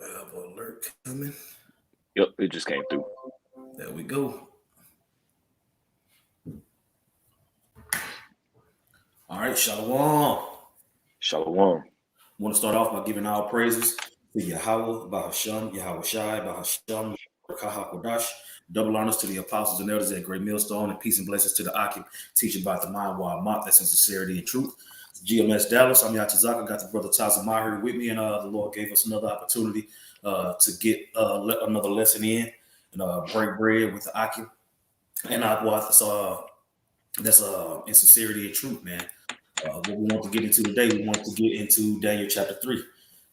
Alert coming. Yep, it just came through. There we go. All right, Shalom. Shalom. Want to start off by giving our praises to Yahweh, Bahasham, Yahweh Shai, Bahasham, Kahakodash. Double honors to the apostles and elders at Great Millstone, and peace and blessings to the Akim, teaching by the mind while Mott, that's in sincerity and truth. GMS Dallas, I'm Yatazaka, got the brother Tazamah here with me, and the Lord gave us another opportunity to get another lesson in and break bread with the Akim. And that's in sincerity and truth, man. What we want to get into today, we want to get into Daniel chapter 3,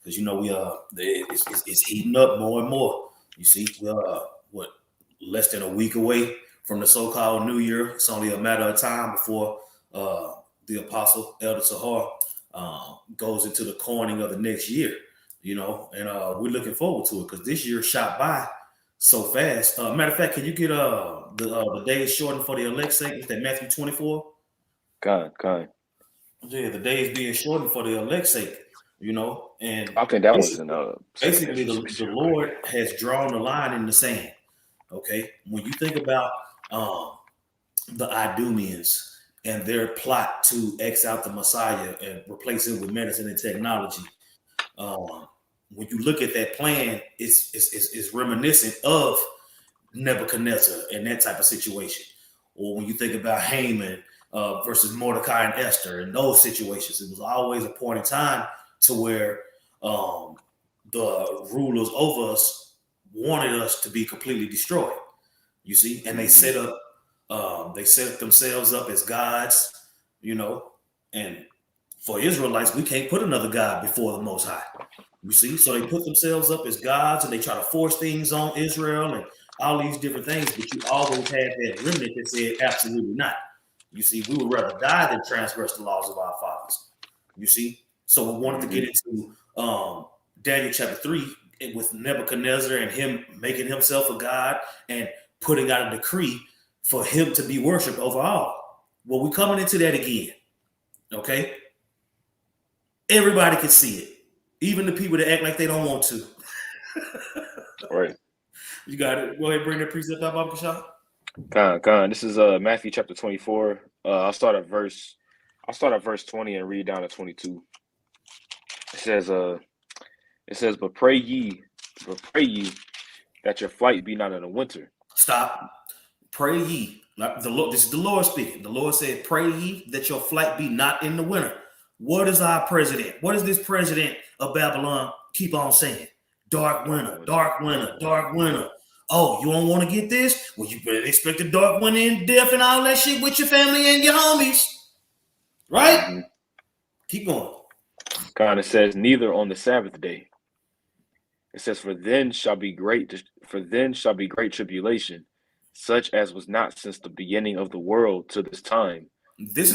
because it's heating up more and more. You see, we're less than a week away from the so-called New Year. It's only a matter of time before the apostle Elder Sahar goes into the coining of the next year. You know, and we're looking forward to it because this year shot by so fast. Matter of fact, can you get the days shortened for the elect sake? Is that Matthew 24? Kind. Yeah, the days being shortened for the elect's sake, you know, and I think that was in basically the Lord has drawn the line in the sand. Okay, when you think about the Idumeans and their plot to X out the Messiah and replace it with medicine and technology, when you look at that plan, it's reminiscent of Nebuchadnezzar and that type of situation. Or when you think about Haman versus Mordecai and Esther and those situations, it was always a point in time to where the rulers over us wanted us to be completely destroyed. You see, and they set up themselves up as gods, you know, and for Israelites, we can't put another God before the Most High. You see, so they put themselves up as gods and they try to force things on Israel and all these different things, but you always had that remnant that said absolutely not. You see, we would rather die than transgress the laws of our fathers. You see, so we wanted to get into Daniel chapter 3 with Nebuchadnezzar and him making himself a god and putting out a decree for him to be worshipped over all. Well, we're coming into that again. Okay, everybody can see it, even the people that act like they don't want to. Right. You got it. Go ahead and bring that precept up, Uncle Shaw. Con. This is Matthew chapter 24. I'll start at verse 20 and read down to 22. It says, but pray ye that your flight be not in the winter. Stop. Pray ye. The Lord, this is the Lord speaking. The Lord said, pray ye that your flight be not in the winter. What is our president? What does this president of Babylon keep on saying? Dark winter, dark winter, dark winter. Oh, you don't want to get this? Well, you better expect a dark winter and death and all that shit with your family and your homies. Right? Mm-hmm. Keep going. God, it says, neither on the Sabbath day. It says, for then shall be great tribulation, such as was not since the beginning of the world to this time. This is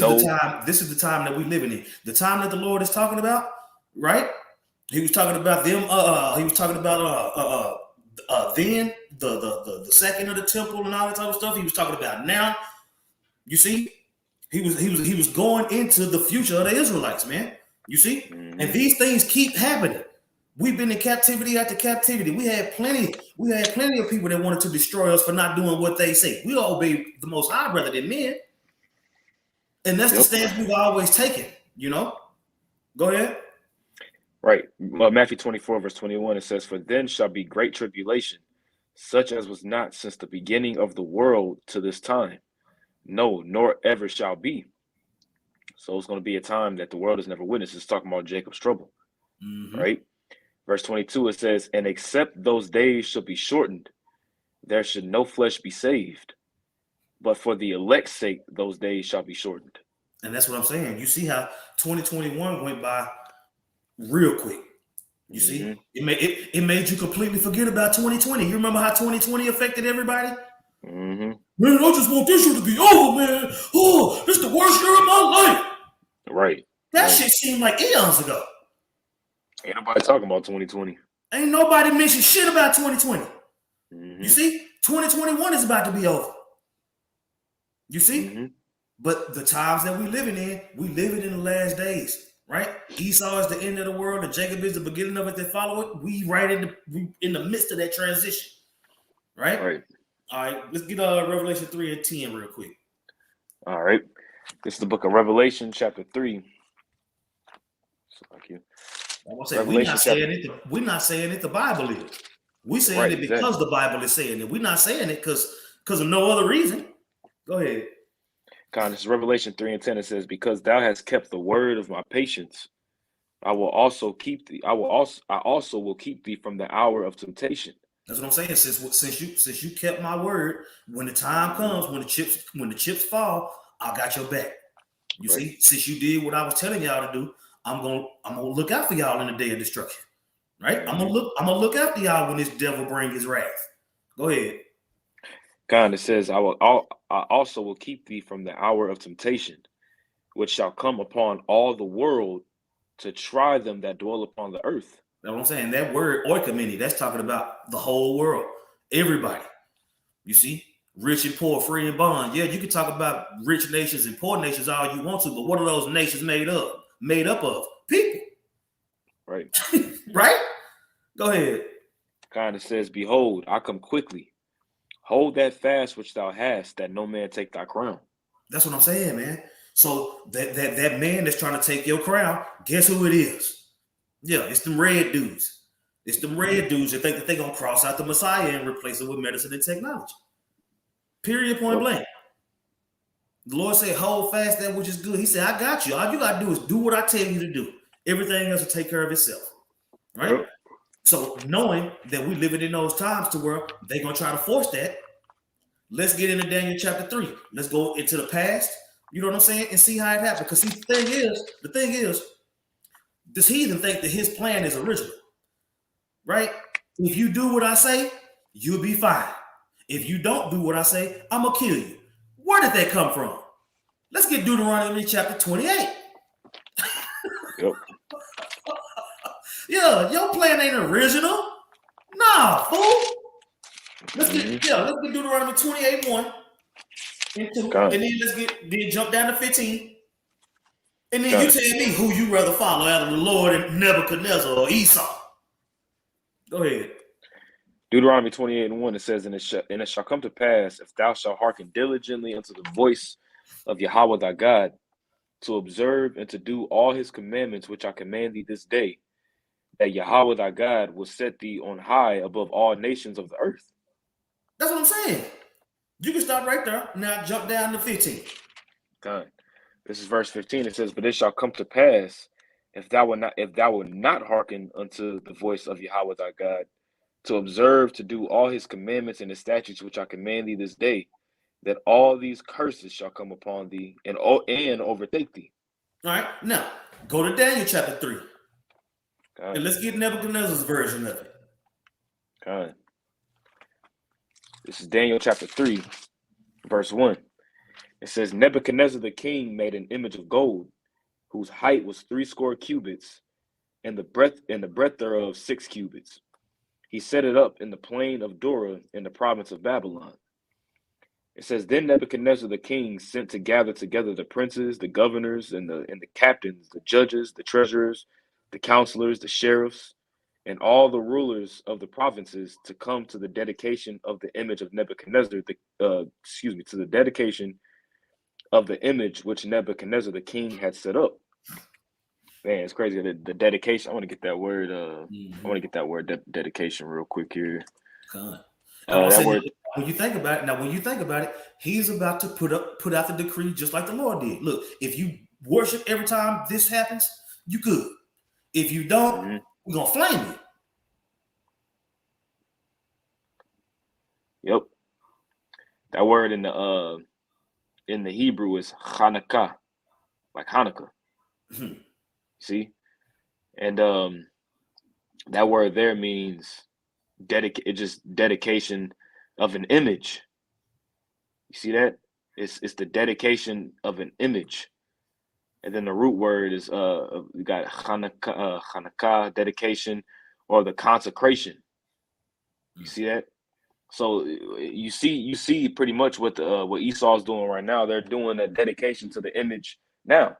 the time that we're living in. The time that the Lord is talking about, right? He was talking about them. He was talking about then the second of the temple and all that type of stuff. He was talking about now. You see, he was going into the future of the Israelites, man. You see, and these things keep happening. We've been in captivity after captivity. We had plenty of people that wanted to destroy us for not doing what they say. We obey the Most High rather than men. And that's the stance we've always taken, you know? Go ahead. Right. Matthew 24, verse 21, it says, for then shall be great tribulation, such as was not since the beginning of the world to this time. No, nor ever shall be. So it's going to be a time that the world has never witnessed. It's talking about Jacob's trouble. Right? Verse 22, it says, and except those days shall be shortened, there should no flesh be saved. But for the elect's sake, those days shall be shortened. And that's what I'm saying. You see how 2021 went by real quick. You see, it made you completely forget about 2020. You remember how 2020 affected everybody? Man, I just want this year to be over, man. Oh, it's the worst year of my life. Right. That shit seemed like eons ago. Ain't nobody talking about 2020. Ain't nobody mentioned shit about 2020. You see, 2021 is about to be over. You see? But the times that we living in the last days. right? Esau is the end of the world, and Jacob is the beginning of it. That follow it. We right in the midst of that transition, right? Right. All right, let's get Revelation 3 and 10 real quick. All right. This is the book of Revelation, chapter 3. So like you. I'm gonna say Revelation chapter. we're not saying it. The Bible is. We saying Right, it because exactly. the Bible is saying it. We're not saying it because of no other reason. Go ahead. God, this is Revelation 3 and 10. It says, "Because thou hast kept the word of my patience, I will also keep thee. I also will keep thee from the hour of temptation." That's what I'm saying. Since you kept my word, when the time comes, when the chips fall, I got your back. You Right. see, since you did what I was telling y'all to do, I'm gonna look out for y'all in the day of destruction. Right? I'm gonna look after y'all when this devil bring his wrath. Go ahead. God, it says, I also will keep thee from the hour of temptation, which shall come upon all the world to try them that dwell upon the earth. That's what I'm saying. That word oikoumene, that's talking about the whole world, everybody. You see, rich and poor, free and bond. Yeah, you can talk about rich nations and poor nations all you want to, but what are those nations made of? Made up of people, Right. right? Go ahead. God, it says, "Behold, I come quickly. Hold that fast which thou hast, that no man take thy crown." That's what I'm saying, man. So that man that's trying to take your crown, guess who it is? Yeah, it's them red dudes. It's them red dudes that think that they're gonna cross out the Messiah and replace it with medicine and technology. Period, point Yep. blank. The Lord said, hold fast that which is good. He said, I got you. All you got to do is do what I tell you to do. Everything else will take care of itself. Right? Yep. So knowing that we living in those times to where they're going to try to force that, let's get into Daniel chapter 3. Let's go into the past, you know what I'm saying, and see how it happened. Because the thing is, this heathen think that his plan is original. Right? If you do what I say, you'll be fine. If you don't do what I say, I'm going to kill you. Where did that come from? Let's get Deuteronomy chapter 28. Yep. Yeah, your plan ain't original. Nah, fool. Let's get Deuteronomy 28:1. And then jump down to 15. And then you tell me who you rather follow out of the Lord and Nebuchadnezzar or Esau. Go ahead. Deuteronomy 28 and 1, it says, and it shall come to pass, if thou shalt hearken diligently unto the voice of Yahweh thy God, to observe and to do all his commandments which I command thee this day, that Yahweh thy God will set thee on high above all nations of the earth. That's what I'm saying. You can stop right there. Now jump down to 15. God. This is verse 15. It says, but it shall come to pass, if thou will not hearken unto the voice of Yahweh thy God, to observe to do all his commandments and his statutes which I command thee this day, that all these curses shall come upon thee and overtake thee. All right. Now go to Daniel chapter 3. God. And let's get Nebuchadnezzar's version of it. God. This is Daniel chapter 3, verse 1. It says, Nebuchadnezzar the king made an image of gold, whose height was 80 cubits, and the breadth thereof 6 cubits. He set it up in the plain of Dura in the province of Babylon. It says, then Nebuchadnezzar the king sent to gather together the princes, the governors, and the captains, the judges, the treasurers, the counselors, the sheriffs, and all the rulers of the provinces to come to the dedication of the image of Nebuchadnezzar, to the dedication of the image which Nebuchadnezzar the king had set up. Man, it's crazy. The dedication. I want to get that word. I want to get that word dedication real quick here. That word. When you think about it, he's about to put out the decree just like the Lord did. Look, if you worship every time this happens, you good. If you don't, we're gonna flame you. Yep. That word in the Hebrew is Hanukkah, like Hanukkah. See? And that word there means dedication of an image. You see that? It's the dedication of an image. And then the root word is we got Hanukkah, dedication, or the consecration. You see that? So you see pretty much what Esau's doing right now. They're doing a dedication to the image now.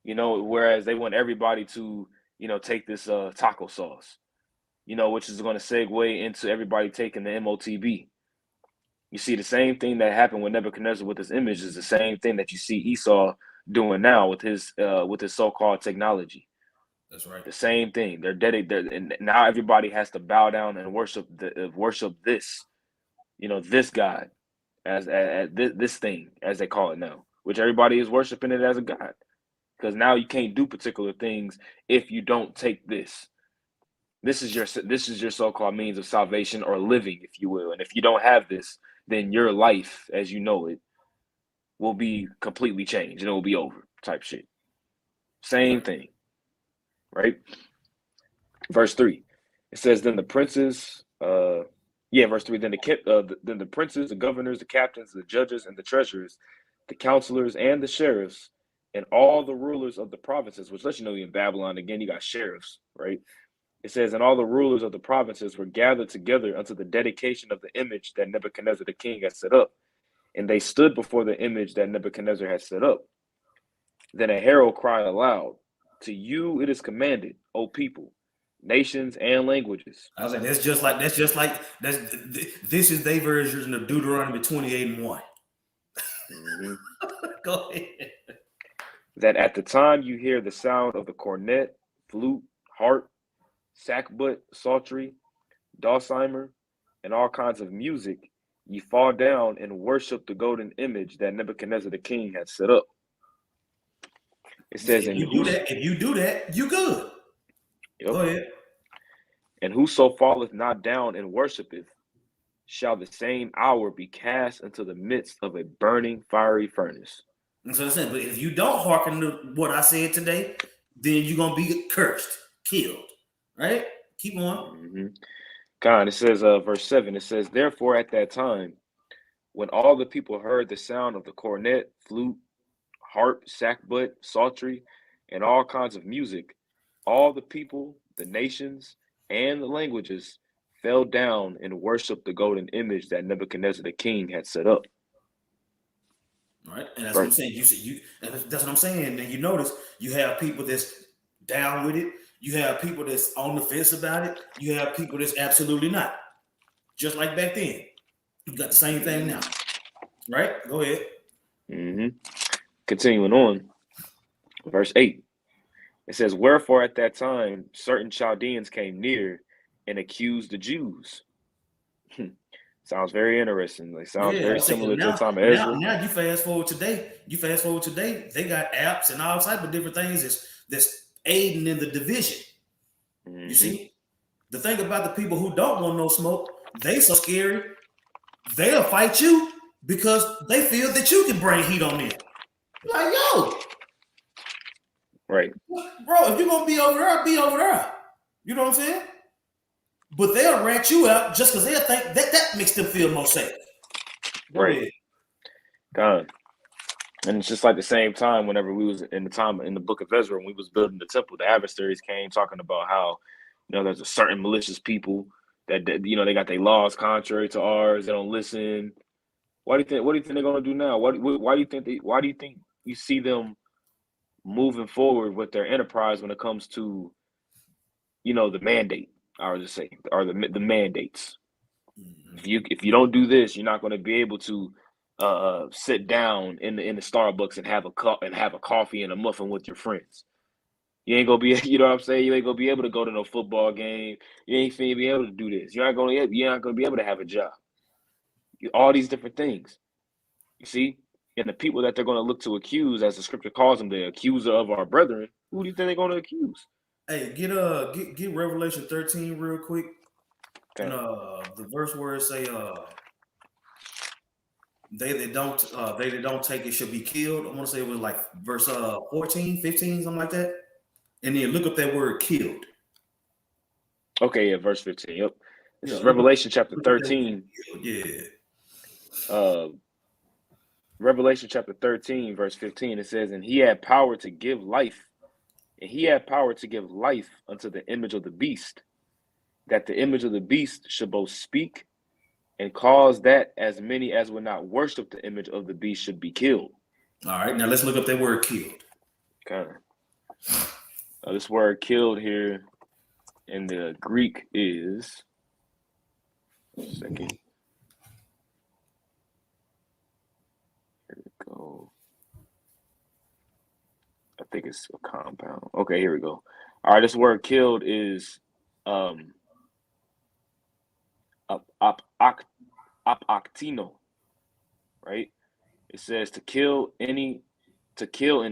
whereas they want everybody to, take this taco sauce, which is going to segue into everybody taking the MOTB. You see, the same thing that happened with Nebuchadnezzar with his image is the same thing that you see Esau doing now with his so-called technology. That's right. The same thing. They're dedicated, and now everybody has to bow down and worship this, this God as this thing, as they call it now, which everybody is worshiping it as a god. Because now you can't do particular things if you don't take this. This is your so-called means of salvation or living, if you will. And if you don't have this, then your life, as you know it, will be completely changed and it will be over. Type shit. Same thing, right? Verse 3. It says, then the princes, verse 3. Then the princes, the governors, the captains, the judges, and the treasurers, the counselors, and the sheriffs, and all the rulers of the provinces, which lets you know you're in Babylon. Again, you got sheriffs, right? It says, and all the rulers of the provinces were gathered together unto the dedication of the image that Nebuchadnezzar the king had set up. And they stood before the image that Nebuchadnezzar had set up. Then a herald cried aloud, to you it is commanded, O people, nations, and languages. I was like, this is their version of Deuteronomy 28:1. Mm-hmm. Go ahead. That at the time you hear the sound of the cornet, flute, harp, sackbut, psaltery, dulcimer, and all kinds of music, ye fall down and worship the golden image that Nebuchadnezzar the king had set up. It says, if you do that, you good. Yep. Go ahead. And whoso falleth not down and worshipeth, shall the same hour be cast into the midst of a burning fiery furnace. That's what I'm saying. But if you don't hearken to what I said today, then you're gonna be cursed, killed. Right? Keep on. Mm-hmm. God, it says, verse 7, it says, therefore at that time, when all the people heard the sound of the cornet, flute, harp, sackbut, psaltery, and all kinds of music, all the people, the nations, and the languages fell down and worshiped the golden image that Nebuchadnezzar the king had set up. All right, and that's what I'm saying. That's what I'm saying. And you notice you have people that's down with it. You have people that's on the fence about it. You have people that's absolutely not. Just like back then, you got the same thing now. Right? Go ahead. Mm-hmm. Continuing on, verse 8. It says, wherefore at that time certain Chaldeans came near and accused the Jews. Sounds very interesting. Like sounds very similar to the time of Ezra. Now you fast forward today. They got apps and all type of different things that's aiding in the division. Mm-hmm. You see, the thing about the people who don't want no smoke, they so scary, they'll fight you because they feel that you can bring heat on them. Like, yo, right, bro, if you're gonna be over there, be over there. You know what I'm saying? But they'll rat you out just because they'll think that makes them feel more safe. Right. God. And it's just like the same time whenever we was in the book of Ezra, when we was building the temple, the adversaries came talking about how, there's a certain malicious people that they got their laws contrary to ours. They don't listen. What do you think they're gonna do now? Why do you think you see them moving forward with their enterprise when it comes to, the mandate? I would just say, or the mandates. If you don't do this, you're not going to be able to sit down in the Starbucks and have a coffee and a muffin with your friends. You ain't gonna be, you know what I'm saying? You ain't gonna be able to go to no football game. You ain't finna be able to do this. You're not gonna be able to have a job. All these different things. You see, and the people that they're gonna look to accuse, as the scripture calls them, the accuser of our brethren. Who do you think they're gonna accuse? Hey, get Revelation 13 real quick. Okay. And the verse where it say they that don't take it shall be killed. I want to say it was like verse 14, 15, something like that. And then look up that word killed. Okay, yeah, verse 15. Yep. This is Revelation chapter 13. Yeah. Revelation chapter 13, verse 15. It says, and he had power to give life. And he had power to give life unto the image of the beast, that the image of the beast should both speak and cause that as many as would not worship the image of the beast should be killed. All right, now let's look up that word killed. Okay. This word killed here in the Greek is, second. Here we go. I think it's a compound. Okay, here we go. All right, this word killed is apaktino, right? It says to kill in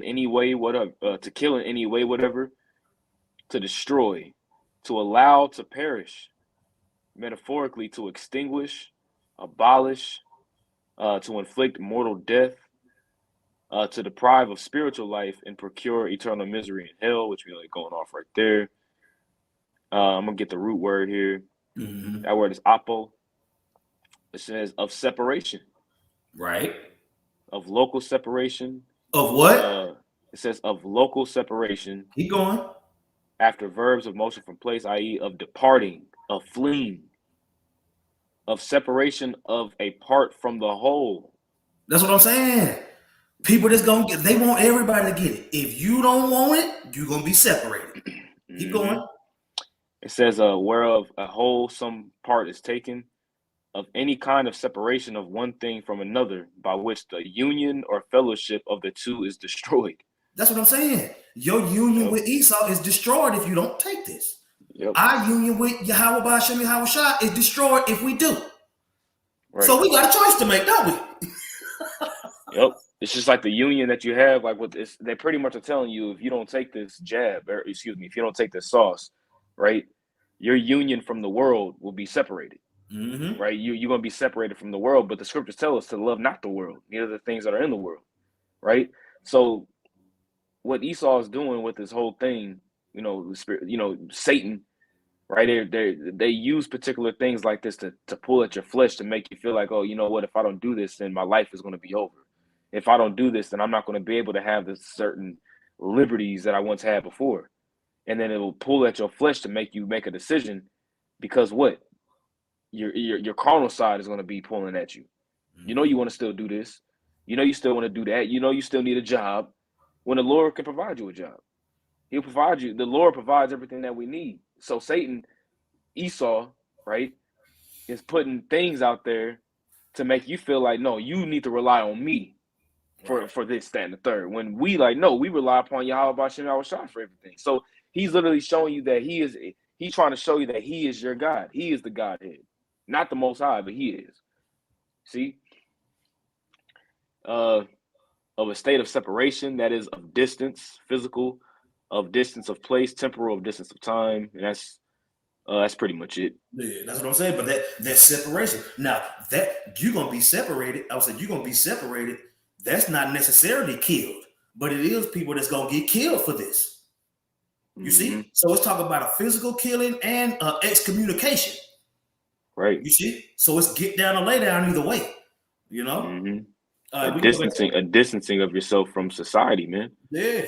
any way, whatever, to destroy, to allow to perish, metaphorically to extinguish, abolish, to inflict mortal death, to deprive of spiritual life and procure eternal misery in hell, which we like going off right there. I'm gonna get the root word here. Mm-hmm. That word is apo. It says of separation, Right. of local separation. Of what? It says of local separation. Keep going. After verbs of motion from place, i.e., of departing, of fleeing, of separation of a part from the whole. That's what I'm saying. People that's gonna get, they want everybody to get it. If you don't want it, you're gonna be separated. Keep going. It says, whereof a whole some part is taken, of any kind of separation of one thing from another, by which the union or fellowship of the two is destroyed. That's what I'm saying. Your union with Esau is destroyed if you don't take this. Yep. Our union with Yahweh Ba'ashem Yahweh Shai is destroyed if we do. Right. So we got a choice to make, don't we? Yep. It's just like the union that you have, like with this, they pretty much are telling you if you don't take this jab, or excuse me, if you don't take this sauce, right, your union from the world will be separated. Mm-hmm. Right? You're gonna be separated from the world, but the scriptures tell us to love not the world, neither the things that are in the world. Right? So what Esau is doing with this whole thing, the spirit, Satan, right? They use particular things like this to pull at your flesh to make you feel like, oh, you know what, if I don't do this, then my life is gonna be over. If I don't do this, then I'm not going to be able to have the certain liberties that I once had before. And then it will pull at your flesh to make you make a decision, because what? Your carnal side is going to be pulling at you. You know you want to still do this. You know you still want to do that. You know you still need a job, when the Lord can provide you a job. He'll provide you. The Lord provides everything that we need. So Satan, Esau, right, is putting things out there to make you feel like, no, you need to rely on me for this, that, and the third. When we no, we rely upon Yahweh Ba'ashem Yahweh Shai for everything. So he's literally showing you that he's trying to show you that he is your God. He is the Godhead. Not the Most High, but he is. See? Of a state of separation, that is of distance, physical, of distance of place, temporal, of distance of time. And that's pretty much it. Yeah, that's what I'm saying. But that separation. Now that you're gonna be separated, I would say you're gonna be separated. That's not necessarily killed, but it is people that's gonna get killed for this. You see? So let's talk about a physical killing and excommunication. Right. You see? So it's get down or lay down either way. A distancing of yourself from society, man. Yeah.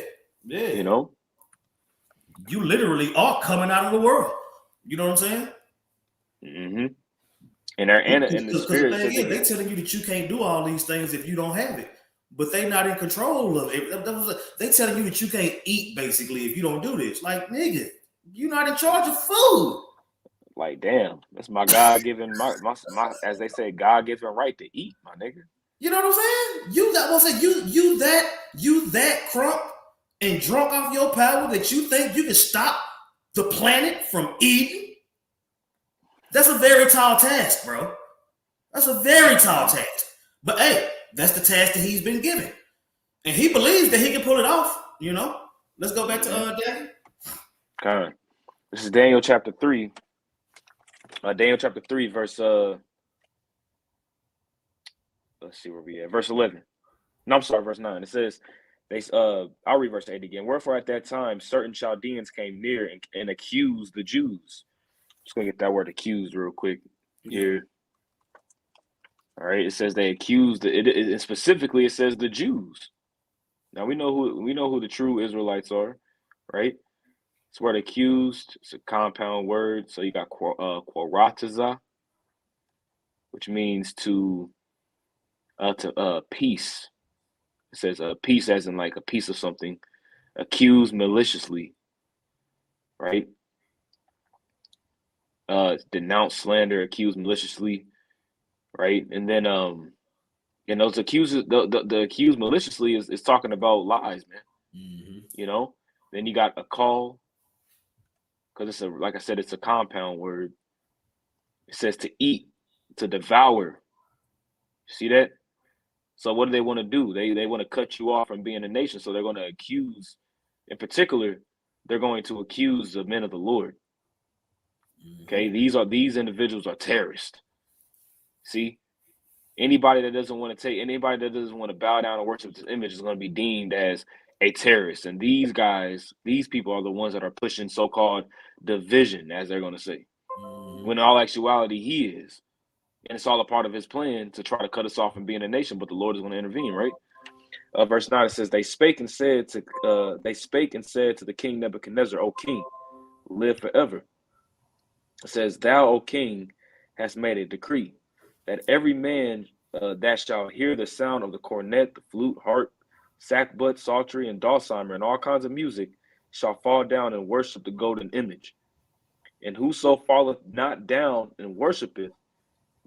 You literally are coming out of the world. You know what I'm saying? And the spirit, they're telling you that you can't do all these things if you don't have it, but they're not in control of it. They're telling you that you can't eat basically if you don't do this. Like, nigga, you're not in charge of food. Like, damn, that's my God-given, my as they say, God-given right to eat, my nigga. You know what I'm saying? You that crunk and drunk off your power that you think you can stop the planet from eating. That's a very tall task, bro. That's a very tall task. But hey, that's the task that he's been given. And he believes that he can pull it off, Let's go back to Daniel. Okay. This is Daniel chapter 3. Daniel chapter 3, verse let's see where we at. Verse 11. No, I'm sorry, verse 9. It says, I'll read verse 8 again. Wherefore at that time certain Chaldeans came near and accused the Jews. Just gonna get that word accused real quick here. All right, it says they accused it specifically. It says the Jews. Now we know who the true Israelites are, right? It's word accused. It's a compound word. So you got quarataza, which means to peace. It says peace as in like a piece of something. accuse maliciously, right? Denounce, slander, accuse maliciously, right? And then and those accusers, the accused maliciously is talking about lies, man. You know. Then you got a call, because it's like I said, it's a compound word. It says to eat, to devour. See that? So what do they want to do? They want to cut you off from being a nation. So they're going to accuse, in particular, they're going to accuse the men of the Lord. Okay, these individuals are terrorists. See, anybody that doesn't want to bow down and worship this image is going to be deemed as a terrorist. And these guys, these people are the ones that are pushing so-called division, as they're going to say. When in all actuality, he is. And it's all a part of his plan to try to cut us off from being a nation, but the Lord is going to intervene, right? Verse 9, it says, they spake and said to the king Nebuchadnezzar, O king, live forever. It says, thou, O king, hast made a decree that every man that shall hear the sound of the cornet, the flute, harp, sackbut, psaltery, and dulcimer, and all kinds of music, shall fall down and worship the golden image. And whoso falleth not down and worshipeth,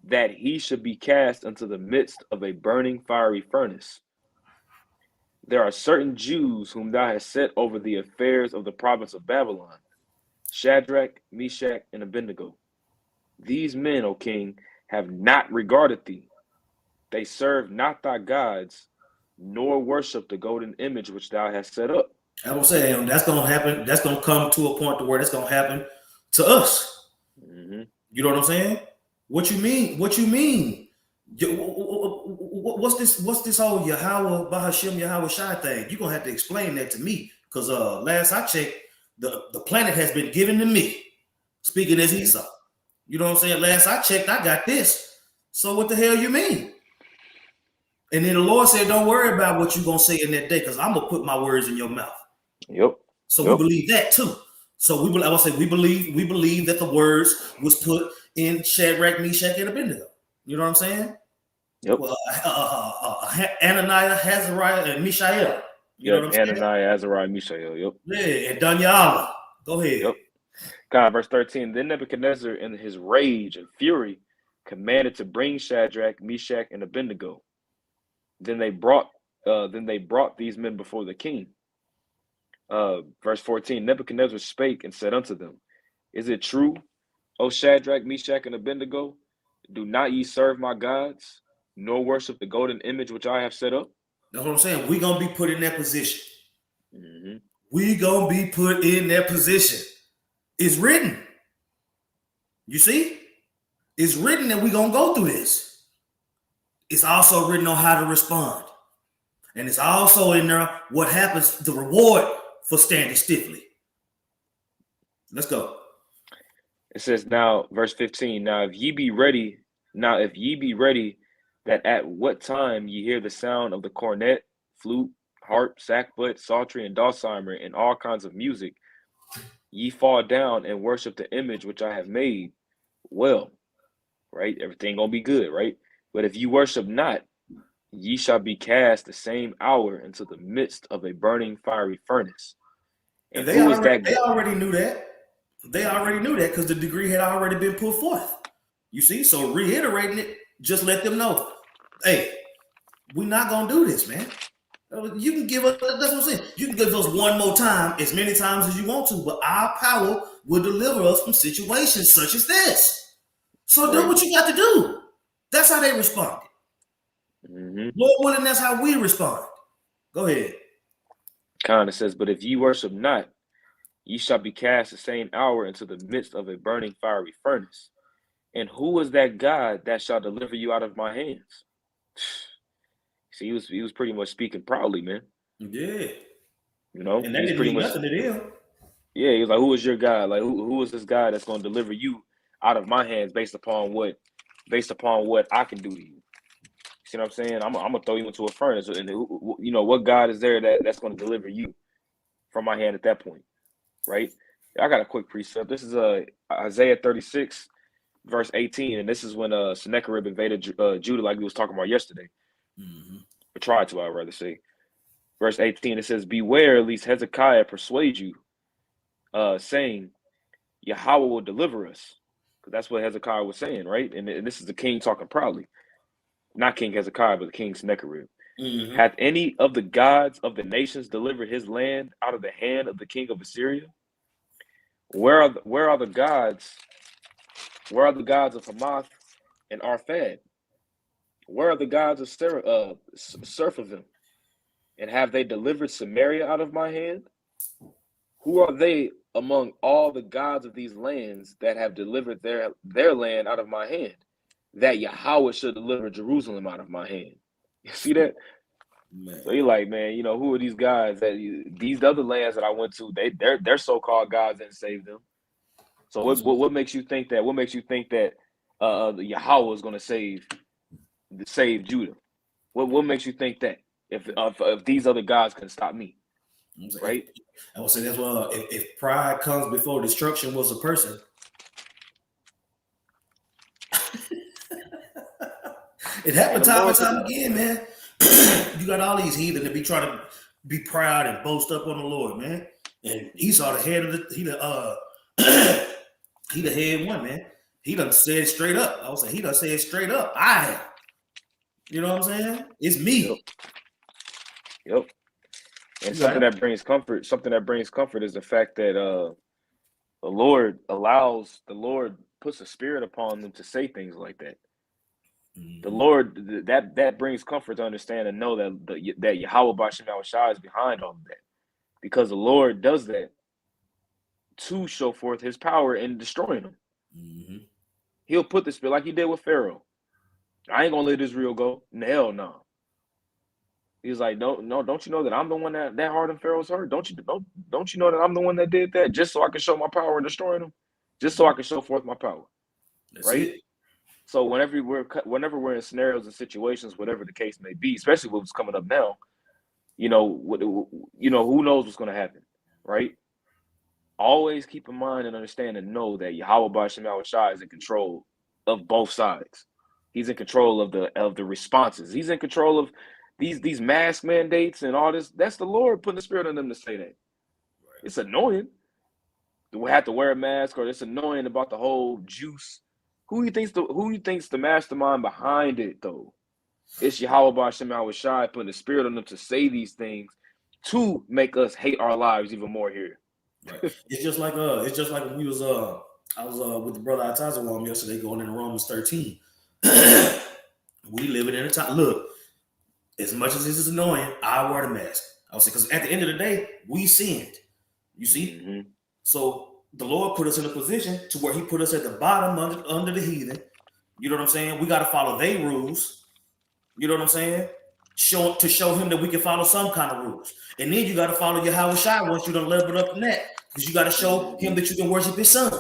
that he should be cast into the midst of a burning fiery furnace. There are certain Jews whom thou hast set over the affairs of the province of Babylon, Shadrach, Meshach, and Abednego. These men, O king, have not regarded thee. They serve not thy gods, nor worship the golden image which thou hast set up. I will say that's going to happen. That's going to come to a point to where that's going to happen to us. You know what I'm saying? What you mean? What you mean? What's this whole Yahweh Bahashim Yahweh Shai thing? You're gonna have to explain that to me, because last I checked, the planet has been given to me. Speaking as Esau. You know what I'm saying? Last I checked, I got this. So what the hell you mean? And then the Lord said, don't worry about what you're gonna say in that day, because I'm gonna put my words in your mouth. Yep. So we believe that too. So we believe that the words was put in Shadrach, Meshach, and Abednego. You know what I'm saying? Yep. Well, Ananias, Azariah, and Mishael. You know what I'm saying? Ananias, Azariah, Mishael. Yep. Yeah, and Daniela. Go ahead. Yep. God, verse 13. Then Nebuchadnezzar, in his rage and fury, commanded to bring Shadrach, Meshach, and Abednego. Then they brought these men before the king. Verse 14. Nebuchadnezzar spake and said unto them, is it true, O Shadrach, Meshach, and Abednego? Do not ye serve my gods, nor worship the golden image which I have set up? That's what I'm saying. We're going to be put in that position. We're going to be put in that position. It's written. You see? It's written that we're going to go through this. It's also written on how to respond. And it's also in there what happens, the reward for standing stiffly. Let's go. It says now, verse 15, if ye be ready, that at what time ye hear the sound of the cornet, flute, harp, sackbut, psaltery, and dulcimer, and all kinds of music, ye fall down and worship the image which I have made. Well, right? Everything gonna be good, right? But if you worship not, ye shall be cast the same hour into the midst of a burning fiery furnace. And they already knew that. They already knew that because the decree had already been put forth. You see, so reiterating it, just let them know, hey, we're not gonna do this, man. You can give us, that's what I'm saying. You can give us one more time, as many times as you want to, but our power will deliver us from situations such as this. So do what you got to do. That's how they responded. Lord willing, that's how we respond. Go ahead. Kind of says, but if ye worship not, ye shall be cast the same hour into the midst of a burning fiery furnace. And who is that God that shall deliver you out of my hands? See, he was pretty much speaking proudly, man. Yeah. You know, and that didn't mean nothing to them. Yeah, he was like, who is your God? Like, who is this God that's going to deliver you out of my hands based upon what I can do to you? See what I'm saying? I'm gonna throw you into a furnace, and you know what God is there that's going to deliver you from my hand at that point, right? I got a quick precept. This is Isaiah 36, verse 18, and this is when Sennacherib invaded Judah, like we was talking about yesterday, or tried to, I'd rather say. verse 18, it says, beware lest Hezekiah persuade you, saying, Yahweh will deliver us. Because that's what Hezekiah was saying, right? And this is the king talking proudly. Not King Hezekiah, but the king Sennacherib. Mm-hmm. Hath any of the gods of the nations delivered his land out of the hand of the king of Assyria? Where are the gods? Where are the gods of Hamath and Arphad? Where are the gods of Sepharvaim? And have they delivered Samaria out of my hand? Who are they among all the gods of these lands that have delivered their land out of my hand? That Yahweh should deliver Jerusalem out of my hand. You see that? Man. So you're like, man, you know, who are these guys these other lands that I went to? Their so-called gods didn't save them. So what makes you think that? What makes you think that Yahweh is going to save Judah? What makes you think that if these other gods can stop me, right? I would say that's why if pride comes before destruction was a person. It happened time and time again, man. You got all these heathen that be trying to be proud and boast up on the Lord, man. And Esau, the head of he the head one, man. He done said straight up. I would say he done said straight up, I am. You know what I'm saying? It's me. Yep. And something that brings comfort is the fact that the Lord puts a spirit upon them to say things like that. Mm-hmm. The Lord that brings comfort to understand and know that Yahweh B'Shem Yahushua is behind all of that, because the Lord does that to show forth His power in destroying them. Mm-hmm. He'll put the spirit like He did with Pharaoh. I ain't gonna let Israel go. Hell no. He's like, no, don't you know that I'm the one that hardened Pharaoh's heart? Don't you know that I'm the one that did that just so I can show my power in destroying them, just so I can show forth my power, right? So whenever we're in scenarios and situations, whatever the case may be, especially what's coming up now, who knows what's going to happen, right? Always keep in mind and understand and know that Yahweh B'Shem Yahushua is in control of both sides. He's in control of the responses. He's in control of these mask mandates and all this. That's the Lord putting the spirit on them to say that. It's annoying to have to wear a mask, or it's annoying about the whole juice. Who you think's the mastermind behind it though? It's Yahweh B'Shem Yahushua putting the spirit on them to say these things to make us hate our lives even more here. Right. It's just like when we was I was with the brother Atazawam yesterday going into Romans 13. We living in a time. Look, as much as this is annoying, I wear the mask. I would say, because at the end of the day, we sinned. You see? Mm-hmm. So the Lord put us in a position to where He put us at the bottom under the heathen. You know what I'm saying? We got to follow their rules. You know what I'm saying? To show Him that we can follow some kind of rules. And then you got to follow Yahweh Shai once you done leveled up in that. Because you got to show Him that you can worship His Son.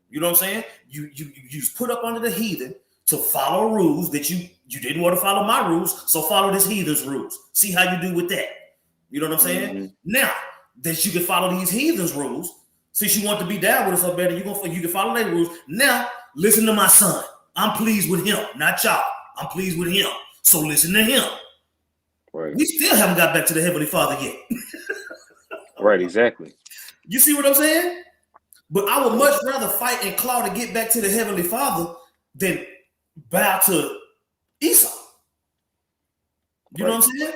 You know what I'm saying? You put up under the heathen to follow rules that you didn't want to follow my rules, so follow this heathen's rules. See how you do with that. You know what I'm saying? Mm-hmm. Now that you can follow these heathen's rules, since you want to be down with us up better, you can follow their rules. Now listen to my son. I'm pleased with him, not y'all. I'm pleased with him. So listen to him. Right. We still haven't got back to the Heavenly Father yet. Right, exactly. You see what I'm saying? But I would much rather fight and claw to get back to the Heavenly Father than bow to Esau. You know what I'm saying?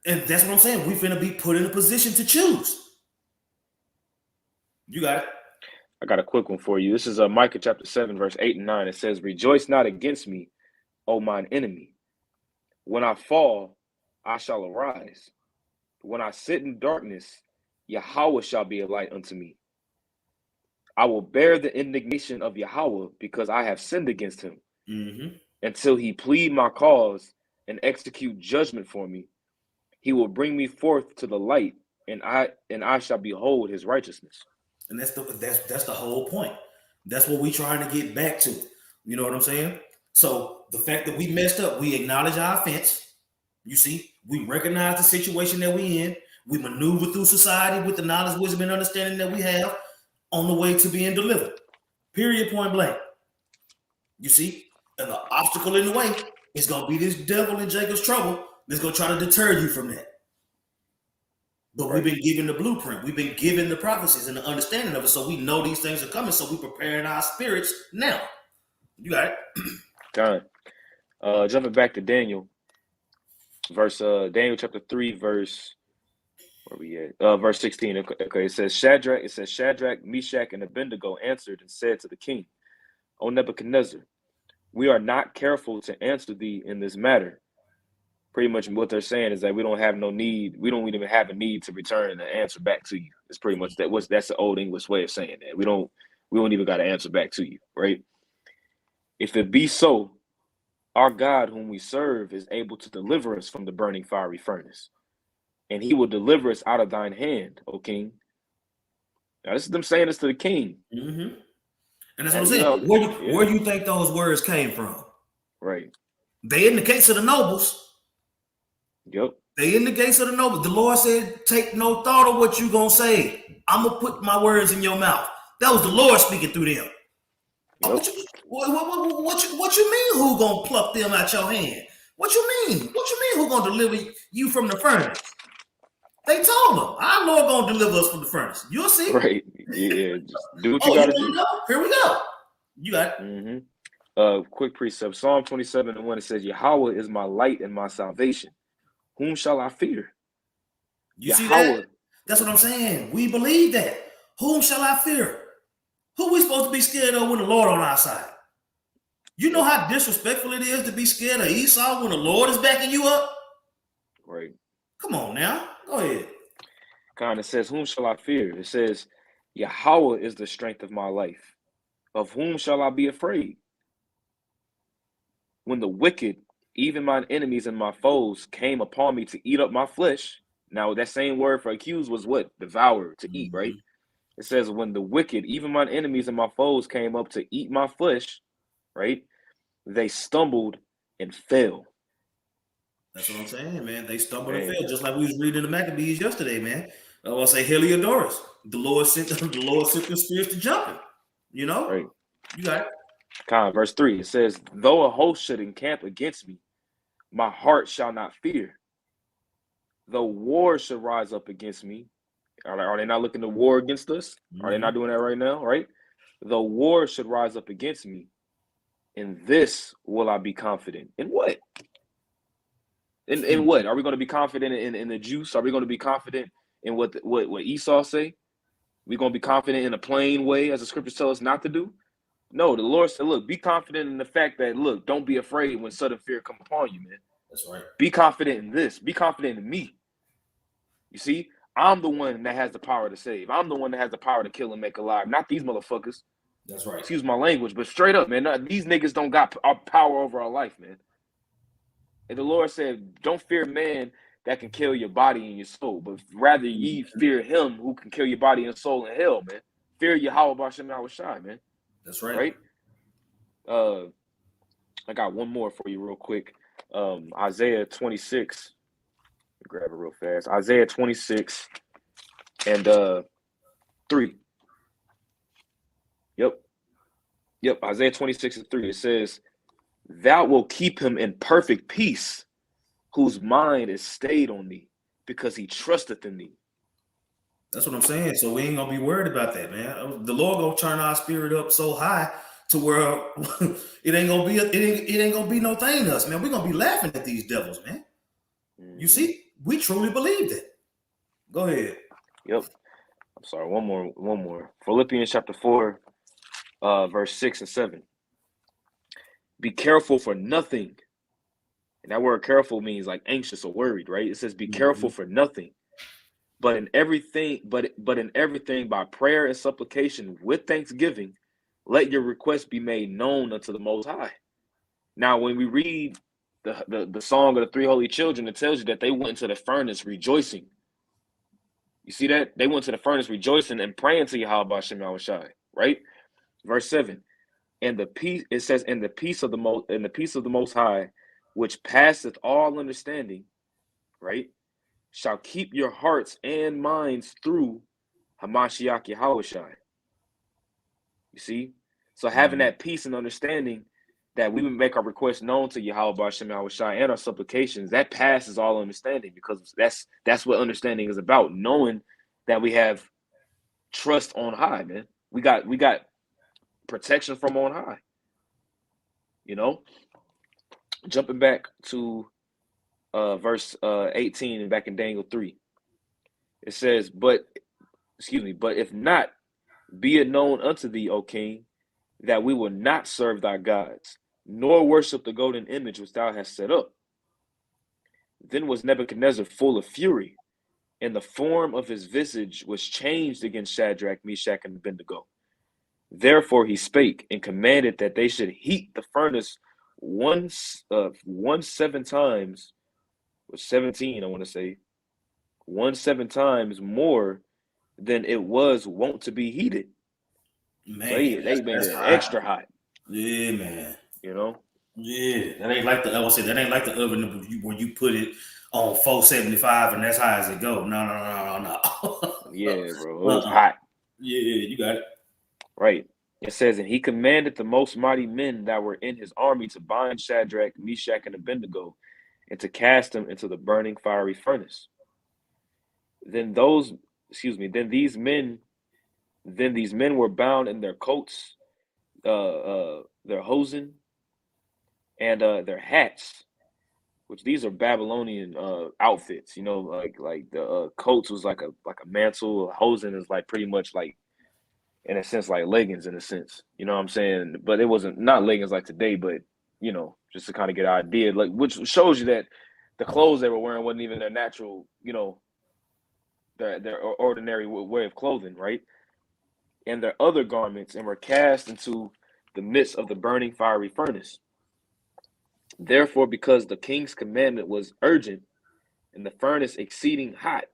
And that's what I'm saying. We finna be put in a position to choose. You got it. I got a quick one for you. This is Micah chapter 7, verse 8 and 9. It says, rejoice not against me, O mine enemy. When I fall, I shall arise. When I sit in darkness, Yahweh shall be a light unto me. I will bear the indignation of Yahweh because I have sinned against Him. Mm-hmm. Until He plead my cause and execute judgment for me. He will bring me forth to the light, and I shall behold His righteousness. And that's the whole point. That's what we trying to get back to. You know what I'm saying? So the fact that we messed up, we acknowledge our offense. You see, we recognize the situation that we in. We maneuver through society with the knowledge, wisdom, and understanding that we have on the way to being delivered. Period, point blank. You see? And the obstacle in the way is going to be this devil in Jacob's trouble that's going to try to deter you from that. But we've been given the blueprint. We've been given the prophecies and the understanding of it. So we know these things are coming. So we're preparing our spirits now. You got it. Jumping back to Daniel, Daniel chapter 3, verse, where we at? Verse 16. Okay, it says Shadrach, Meshach, and Abednego answered and said to the king, O Nebuchadnezzar, we are not careful to answer thee in this matter. Pretty much what they're saying is that we don't have no need. We don't even have a need to return an answer back to you. It's pretty much that's the old English way of saying that. We don't even got to answer back to you, right? If it be so, our God whom we serve is able to deliver us from the burning fiery furnace, and he will deliver us out of thine hand, O king. Now this is them saying this to the king. Mm-hmm. And that's what I'm saying. Where do you think those words came from? Right. They in the case of the nobles. Yep. They in the gates of the noble. The Lord said, take no thought of what you going to say. I'm going to put my words in your mouth. That was the Lord speaking through them. Yep. What you mean who going to pluck them out your hand? What you mean? What you mean who going to deliver you from the furnace? They told them, our Lord going to deliver us from the furnace. You'll see. Right. Yeah. Just do what you got to do. Here we go. You got it. Mm-hmm. Quick precept. Psalm 27:1, it says, Yahweh is my light and my salvation. Whom shall I fear? You see that? That's what I'm saying. We believe that. Whom shall I fear? Who we supposed to be scared of when the Lord on our side? You know how disrespectful it is to be scared of Esau when the Lord is backing you up? Right. Come on now. Go ahead. Kind of says, whom shall I fear? It says, Yahweh is the strength of my life. Of whom shall I be afraid? When the wicked, even mine enemies and my foes, came upon me to eat up my flesh. Now, that same word for accuse was what? Devour, to eat, right? It says, when the wicked, even mine enemies and my foes, came up to eat my flesh, right? They stumbled and fell. That's what I'm saying, man. They stumbled and fell, just like we was reading the Maccabees yesterday, man. I want to say Heliodorus. The Lord sent the spirits to jumping. You know? Right. You got it. Verse 3, it says, though a host should encamp against me, my heart shall not fear. Though war should rise up against me, are they not looking to war against us? Are they not doing that right now, right? Though war should rise up against me, in this will I be confident. In what? In what? Are we going to be confident in the juice? Are we going to be confident in what Esau say? We're going to be confident in a plain way, as the scriptures tell us not to do? No, the Lord said, look, be confident in the fact that, look, don't be afraid when sudden fear come upon you, man. That's right. Be confident in this. Be confident in me. You see, I'm the one that has the power to save. I'm the one that has the power to kill and make alive, not these motherfuckers. That's right. Excuse my language, but straight up, man, these niggas don't got power over our life, man. And the Lord said, don't fear man that can kill your body and your soul, but rather ye fear him who can kill your body and soul in hell, man. Fear Yahweh B'Shem Yahushai, man. That's right. Right? I got one more for you real quick. Isaiah 26. Grab it real fast. Isaiah 26 and 3. Yep. Isaiah 26 and 3. It says, thou wilt keep him in perfect peace, whose mind is stayed on thee, because he trusteth in thee. That's what I'm saying. So we ain't gonna be worried about that, man. The Lord gonna turn our spirit up so high to where it ain't gonna be no thing to us, man. We're gonna be laughing at these devils, man. You see, we truly believe that. Go ahead. Yep. I'm sorry. One more. Philippians chapter 4, verse 6 and 7. Be careful for nothing. And that word careful means like anxious or worried, right? It says be careful for nothing. But in everything by prayer and supplication with thanksgiving, let your requests be made known unto the Most High. Now, when we read the song of the three holy children, it tells you that they went into the furnace rejoicing. You see that? They went to the furnace rejoicing and praying to Yahweh B'Shem Yahushai, right? Verse 7. And the peace, it says, in the peace of the Most High, which passeth all understanding, right, shall keep your hearts and minds through Hamashiach Yahushai. You see? So having that peace and understanding that we would make our requests known to Yahweh B'Shem Yahweh Shai and our supplications, that passes all understanding, because that's what understanding is about, knowing that we have trust on high, man. We got protection from on high. You know? Jumping back to verse 18 and back in Daniel 3. It says, but if not, be it known unto thee, O king, that we will not serve thy gods, nor worship the golden image which thou hast set up. Then was Nebuchadnezzar full of fury, and the form of his visage was changed against Shadrach, Meshach, and Abednego. Therefore he spake and commanded that they should heat the furnace one 7 times, or 17, I want to say, 7 times more than it was wont to be heated. Man, so they made it extra hot. Yeah, man. You know? Yeah, that ain't like that ain't like the oven where you put it on 475 and that's high as it go. No. Yeah, bro. It was hot. Yeah, you got it. Right. It says, and he commanded the most mighty men that were in his army to bind Shadrach, Meshach, and Abednego, and to cast them into the burning fiery furnace. Then these men were bound in their coats, their hosen, and their hats, which these are Babylonian outfits. You know, like the coats was like a mantle. Hosen is like pretty much like, in a sense, like leggings in a sense. You know what I'm saying? But it wasn't not leggings like today, but you know, just to kind of get an idea, like, which shows you that the clothes they were wearing wasn't even their natural, you know, their ordinary way of clothing, right? And their other garments, and were cast into the midst of the burning fiery furnace. Therefore, because the king's commandment was urgent, and the furnace exceeding hot,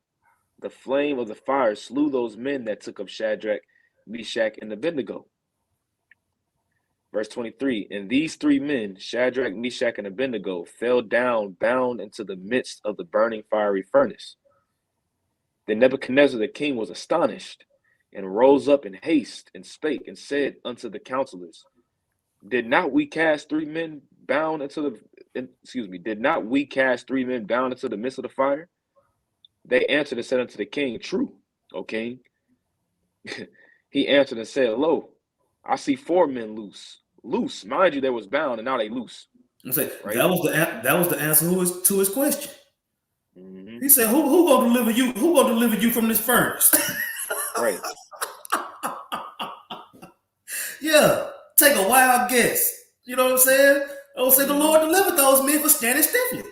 the flame of the fire slew those men that took up Shadrach, Meshach, and Abednego. Verse 23, and these 3 men, Shadrach, Meshach, and Abednego, fell down bound into the midst of the burning fiery furnace. Then Nebuchadnezzar the king was astonished, and rose up in haste, and spake, and said unto the counselors, Did not we cast 3 men bound into the midst of the fire? They answered and said unto the king, True, O king. He answered and said, Lo, I see 4 men loose. Mind you, they was bound, and now they loose. Right? That was the answer to his question. Mm-hmm. He said, "Who gonna deliver you? Who gonna deliver you from this furnace?" Right. Yeah, take a wild guess. You know what I'm saying? I will say the Lord delivered those men for standing stiffly.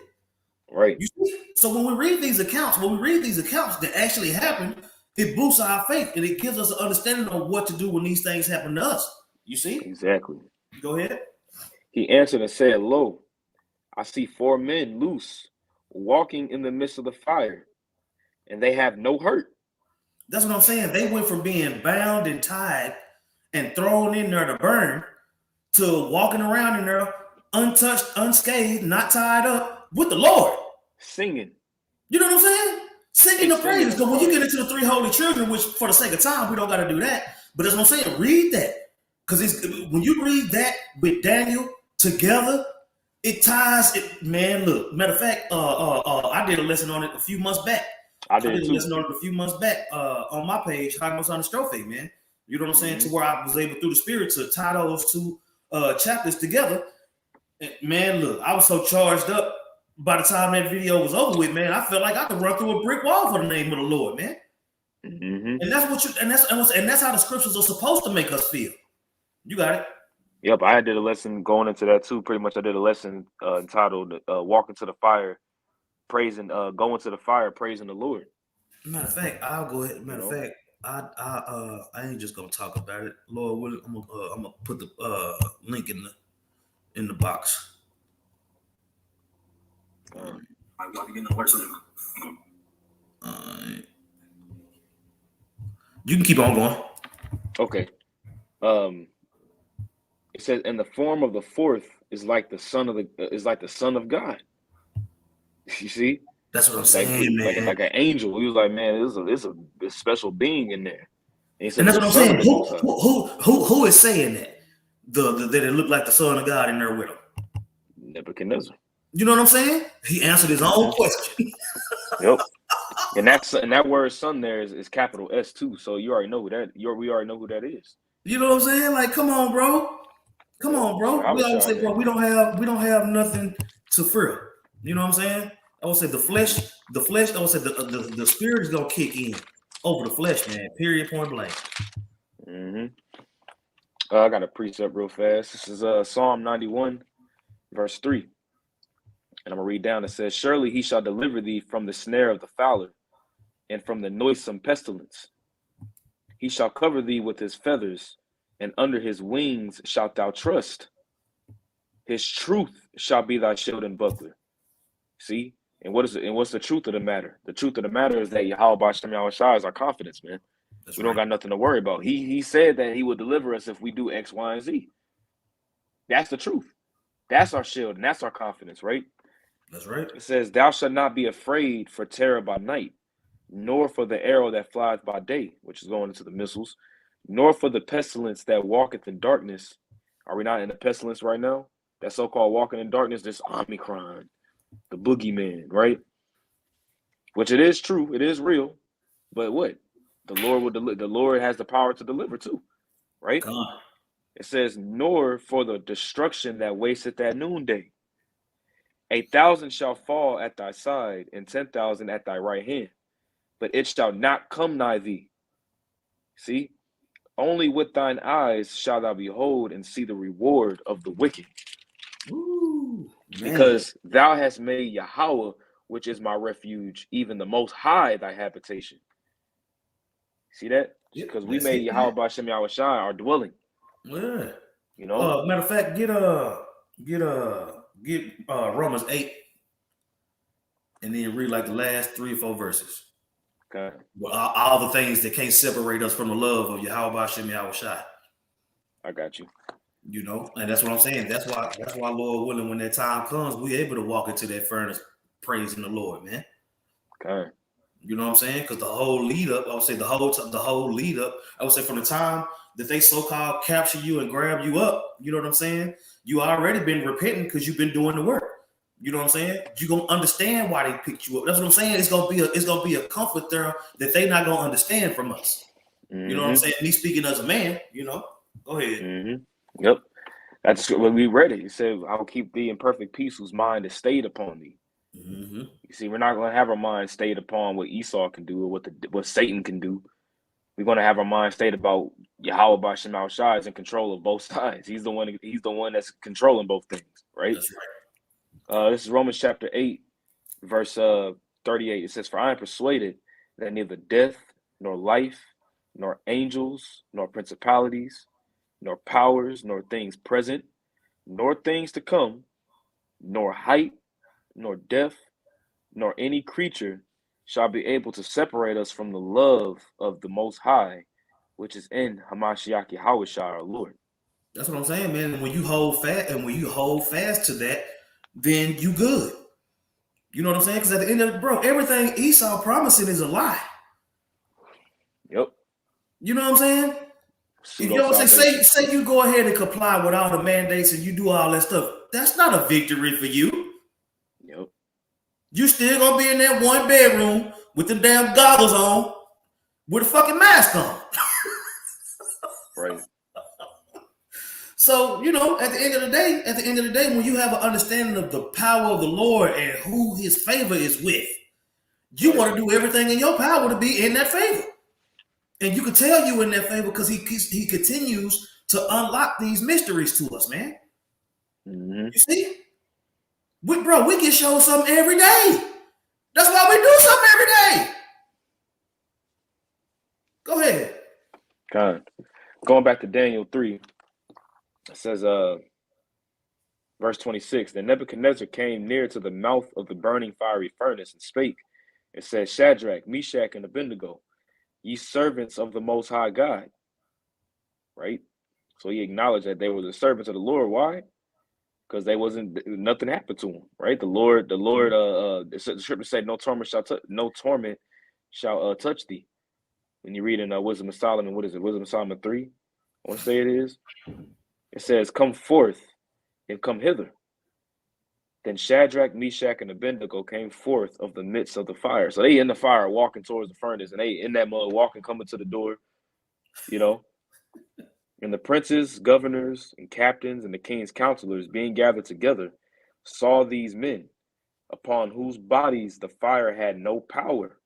Right. You see? So when we read these accounts that actually happened, it boosts our faith and it gives us an understanding of what to do when these things happen to us. You see? Exactly. Go ahead. He answered and said, Lo, I see 4 men loose, walking in the midst of the fire, and they have no hurt. That's what I'm saying. They went from being bound and tied and thrown in there to burn to walking around in there untouched, unscathed, not tied up with the Lord. Singing. You know what I'm saying? Singing the praises. So when you get into the 3 holy children, which for the sake of time, we don't got to do that. But that's what I'm saying. Read that. Because when you read that with Daniel together, it ties it, man. Look, matter of fact, I did a lesson on it a few months back. I did a lesson on it a few months back on my page, Hagnos on the Strophe, man. You know what I'm saying? To where I was able through the Spirit to tie those 2 chapters together. And man, look, I was so charged up by the time that video was over with, man. I felt like I could run through a brick wall for the name of the Lord, man. Mm-hmm. And that's how the scriptures are supposed to make us feel. You got it. Yep, I did a lesson going into that too. Pretty much, I did a lesson entitled "Walking to the Fire, Praising, Going to the Fire, Praising the Lord." Matter of fact, I'll go ahead. Matter of fact, I ain't just gonna talk about it. Lord, I'm gonna put the link in the box. I want to get in the words. You can keep on going. Okay. It says, "And the form of the 4th is like the son of God." You see? That's what I'm saying, man. Like an angel. He was like, man, there's a special being in there. And that's what I'm saying. Who is saying that? that it looked like the Son of God in there with him? Nebuchadnezzar. You know what I'm saying? He answered his own question. Yep. And that word son there is capital S too. So you already know who that we already know who that is. You know what I'm saying? Like, come on, bro. Come on, bro. We always say, bro, we don't have nothing to fear. You know what I'm saying? I would say the flesh, I would say the spirit is gonna kick in over the flesh, man. Period, point blank. I got a precept real fast. This is Psalm 91, verse 3. And I'm gonna read down. It says, "Surely he shall deliver thee from the snare of the fowler, and from the noisome pestilence. He shall cover thee with his feathers, and under his wings shalt thou trust. His truth shall be thy shield and buckler." See? And what's the truth of the matter? The truth of the matter is that Yahweh B'Shem Yahushua is our confidence, man. We don't got nothing to worry about. He said that he would deliver us if we do X, Y, and Z. That's the truth. That's our shield, and that's our confidence, right? That's right. It says, "Thou shalt not be afraid for terror by night, nor for the arrow that flies by day," which is going into the missiles, "nor for the pestilence that walketh in darkness." Are we not in the pestilence right now? That so-called walking in darkness, this Omicron, the boogeyman, right? Which it is true, it is real, but what? The Lord will deliver. The Lord has the power to deliver too, right? It says, "Nor for the destruction that wasteth at noonday. 1,000 shall fall at thy side, and 10,000 at thy right hand, but it shall not come nigh thee." See? "Only with thine eyes shalt thou behold and see the reward of the wicked." Ooh, because thou hast made Yahweh, which is my refuge, even the Most High, thy habitation. See that? Because we made Yahweh B'Shem Yahushua our dwelling. Yeah. You know. Matter of fact, get Romans 8, and then read like the last 3 or 4 verses. Okay. Well, all the things that can't separate us from the love of Yahweh B'Shem Yahushua. I got you. You know, and that's what I'm saying. That's why, Lord willing, when that time comes, we able to walk into that furnace praising the Lord, man. Okay. You know what I'm saying? Because the whole lead up, I would say the whole lead up, I would say from the time that they so-called capture you and grab you up, you know what I'm saying? You already been repenting because you've been doing the work. You know what I'm saying? You're gonna understand why they picked you up. That's what I'm saying. It's gonna be a comfort there that they not gonna understand from us. You know what I'm saying? Me speaking as a man, you know. Go ahead. Yep. That's when we read it. It said, "I will keep thee in perfect peace whose mind is stayed upon thee." You see, we're not going to have our mind stayed upon what Esau can do or what Satan can do. We're going to have our mind stayed about Yahweh B'Shem Yahushua is in control of both sides. He's the one that's controlling both things, right? That's right. This is Romans chapter 8, verse 38. It says, "For I am persuaded that neither death, nor life, nor angels, nor principalities, nor powers, nor things present, nor things to come, nor height, nor depth, nor any creature shall be able to separate us from the love of the Most High, which is in Hamashiach Yahushua our Lord." That's what I'm saying, man. And when you hold fast to that, then you good. You know what I'm saying? Because at the end of everything Esau promising is a lie. Yep. You know what I'm saying? If you don't say you go ahead and comply with all the mandates and you do all that stuff, that's not a victory for you. Yep. You still gonna be in that one bedroom with the damn goggles on, with a fucking mask on. Right. So, you know, at the end of the day, when you have an understanding of the power of the Lord and who his favor is with, you want to do everything in your power to be in that favor. And you can tell you in that favor because he continues to unlock these mysteries to us, man. You see? We get shown something every day. That's why we do something every day. Go ahead. God. Going back to Daniel 3, it says, verse 26, "Then Nebuchadnezzar came near to the mouth of the burning fiery furnace and spake, and said, Shadrach, Meshach, and Abednego, ye servants of the Most High God." Right? So he acknowledged that they were the servants of the Lord. Why? Because nothing happened to them. Right? The scripture said, "No torment shall touch thee." When you read in Wisdom of Solomon, what is it? Wisdom of Solomon 3, I want to say it is. It says, "Come forth and come hither." Then Shadrach, Meshach, and Abednego came forth of the midst of the fire. So they in the fire walking towards the furnace, and they in that mud walking, coming to the door, you know. And the princes, governors, and captains, and the king's counselors being gathered together saw these men, upon whose bodies the fire had no power,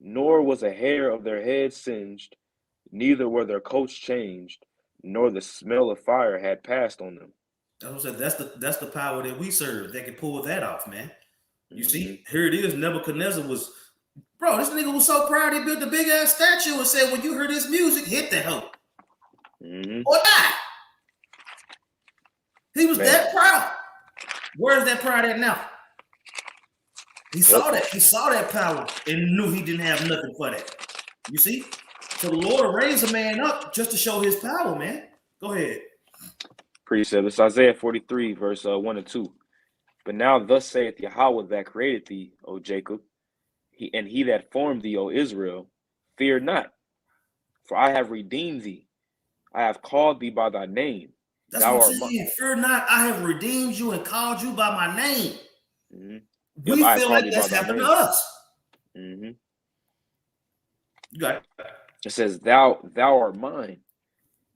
nor was a hair of their heads singed, neither were their coats changed, nor the smell of fire had passed on them. That's the power that we serve that can pull that off, man. You Mm-hmm. see, here it is. Nebuchadnezzar was, bro. This nigga was so proud he built a big ass statue and said, "When you hear this music, hit that hoe Mm-hmm. or die." He was Man. that proud. Where's that pride at now? He saw that. He saw that power and knew he didn't have nothing for that. You see? So the Lord raised a man up just to show his power, man. Go ahead. Precept. It's Isaiah 43, verse 1 and 2. But now thus saith Yahweh that created thee, O Jacob, he that formed thee, O Israel, fear not, for I have redeemed thee. I have called thee by thy name. That's Thou what I'm art saying. Fear not, I have redeemed you and called you by my name. Mm-hmm. We I have feel called like thee that's by thy happened to name. us. Mm-hmm. You got it. It says, thou art mine.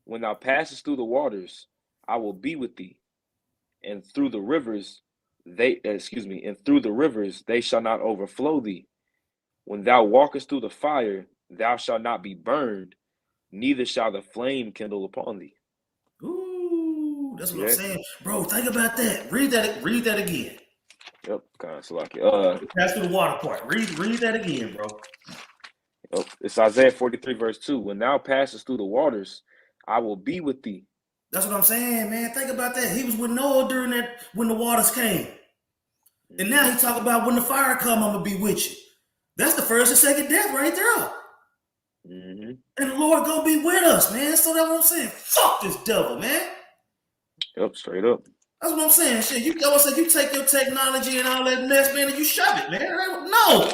When thou passest through the waters, I will be with thee. And through the rivers, they shall not overflow thee. When thou walkest through the fire, thou shalt not be burned, neither shall the flame kindle upon thee. Ooh, that's See what I'm that? saying. Bro, think about that. Read that again. Yep, kind of like Pass through the water part. Read that again, bro. Yep. It's Isaiah 43, verse 2. When thou passest through the waters, I will be with thee. That's what I'm saying, man. Think about that. He was with Noah during that when the waters came. And now he talk about when the fire come, I'm gonna be with you. That's the first and second death right there. Mm-hmm. And the Lord gonna be with us, man. So that's what I'm saying. Fuck this devil, man. Yep, straight up. That's what I'm saying. Shit, you take your technology and all that mess, man, and you shove it, man. No,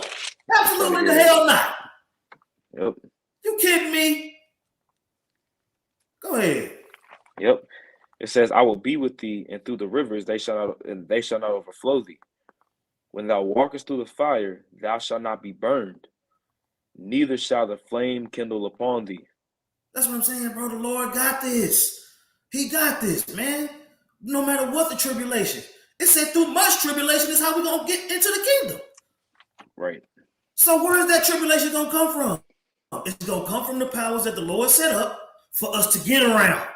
absolutely the hell not. Yep. You kidding me? Go ahead. Yep. It says, I will be with thee, and through the rivers they shall not overflow thee. When thou walkest through the fire, thou shalt not be burned, neither shall the flame kindle upon thee. That's what I'm saying, bro. The Lord got this. He got this, man. No matter what the tribulation. It said through much tribulation is how we're going to get into the kingdom. Right. So where is that tribulation going to come from? It's going to come from the powers that the Lord set up for us to get around.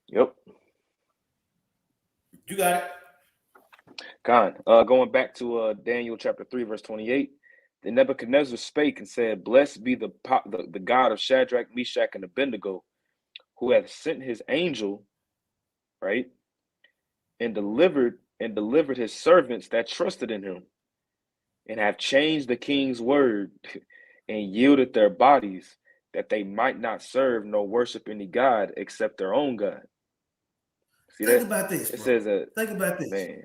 Yep. You got it. God. Going back to Daniel chapter 3, verse 28. Then Nebuchadnezzar spake and said, Blessed be the God of Shadrach, Meshach, and Abednego, who hath sent his angel, right, and delivered his servants that trusted in him, and have changed the king's word, and yielded their bodies, that they might not serve nor worship any god except their own God. See Think that? about this, It bro. says that. Think about this. Man.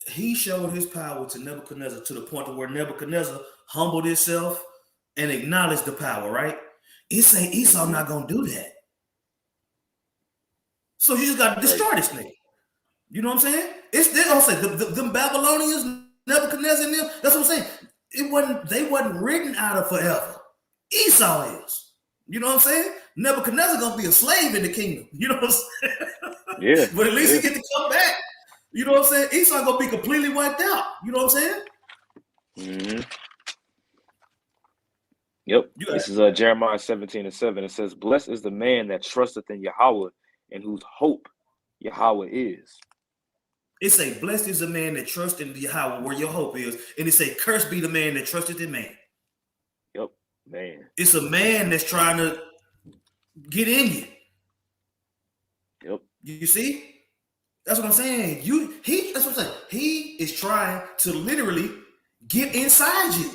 He showed his power to Nebuchadnezzar to the point where Nebuchadnezzar humbled himself and acknowledged the power, right? It's saying Esau not going to do that. So you just got to destroy this nigga. You know what I'm saying? They're gonna say them Babylonians, Nebuchadnezzar, and them. That's what I'm saying. They wasn't written out of forever. Esau is. You know what I'm saying? Nebuchadnezzar gonna be a slave in the kingdom. You know what I'm saying? Yeah. But at least he get to come back. You know what I'm saying? Esau gonna be completely wiped out. You know what I'm saying? Mm-hmm. Yep. This is Jeremiah 17:7. It says, Blessed is the man that trusteth in Yahweh, and whose hope Yahweh is. It say, blessed is the man that trusts in Yahweh, where your hope is. And it say, cursed be the man that trusteth in man. Yep, man. It's a man that's trying to get in you. Yep. You see? That's what I'm saying. That's what I'm saying. He is trying to literally get inside you.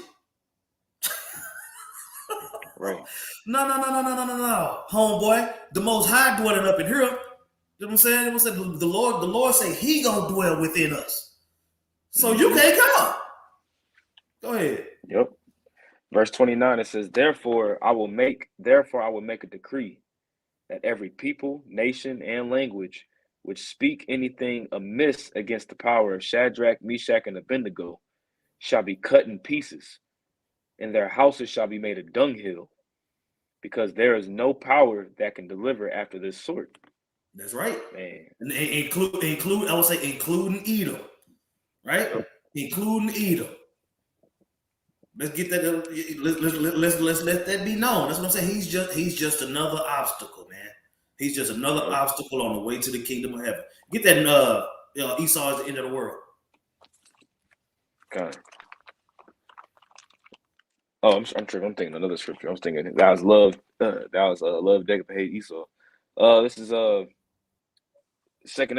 Right. No. Homeboy, the most high dwelling up in here. You know what I'm saying? The Lord say he gonna dwell within us. So you can't come. Go ahead. Yep. Verse 29, it says, Therefore I will make a decree, that every people, nation, and language which speak anything amiss against the power of Shadrach, Meshach, and Abednego shall be cut in pieces, and their houses shall be made a dunghill, because there is no power that can deliver after this sort. That's right. Man. And include I would say including Edom, right? Yep. Including Edom. Let's get that. Let's let that be known. That's what I'm saying. He's just another obstacle, man. He's just another obstacle on the way to the kingdom of heaven. Get that. Esau is the end of the world. God. Oh, I'm tripping. I'm thinking another scripture. I was thinking that was love. Love Jacob hate Esau. This is 2nd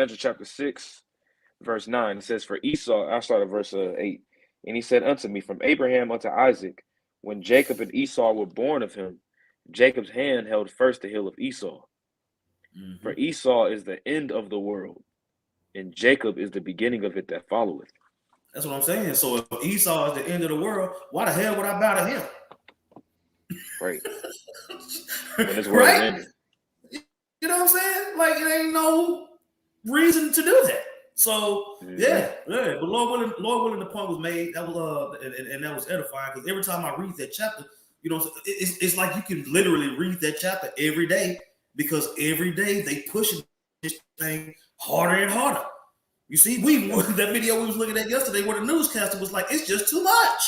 Ezra chapter 6, verse 9. It says, "For Esau," I start at verse 8. "And he said unto me, From Abraham unto Isaac, when Jacob and Esau were born of him, Jacob's hand held first the heel of Esau. Mm-hmm. For Esau is the end of the world, and Jacob is the beginning of it that followeth." That's what I'm saying. So if Esau is the end of the world, why the hell would I bow to him? Right. When this world right? is ending. You know what I'm saying? Like it ain't no reason to do that. So yeah. But Lord willing, the point was made. That was and that was edifying, because every time I read that chapter, you know, it's like you can literally read that chapter every day, because every day they pushing this thing harder and harder. You see, that video we was looking at yesterday where the newscaster was like, "It's just too much.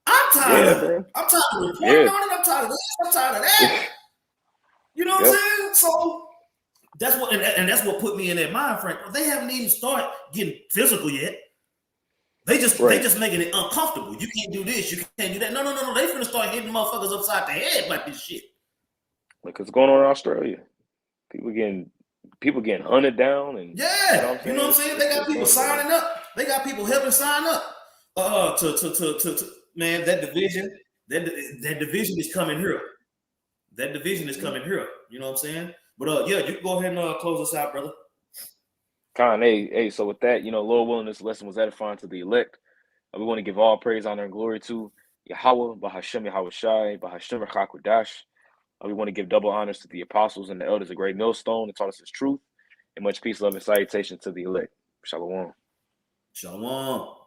I'm tired of it. I'm tired of reporting on it. I'm tired of this. I'm tired of that." You know what I'm saying? So that's what, and that's what put me in that mind frame. They haven't even started getting physical yet. They just making it uncomfortable. You can't do this. You can't do that. No. They finna start hitting motherfuckers upside the head like this shit. Like it's going on in Australia. People getting hunted down, and you know what I'm saying? They got people signing up. They got people helping sign up. To man, that division is coming here. That division is coming here. You know what I'm saying? But yeah, you can go ahead and close us out, brother. Con, hey, so with that, Lord willing, this lesson was edifying to the elect. We want to give all praise, honor, and glory to Yahweh, Bahashem Yahweh Shai, Bahashem Hakwadash. We want to give double honors to the apostles and the elders of Great Millstone that taught us his truth, and much peace, love, and salutation to the elect. Shalom. Shalom.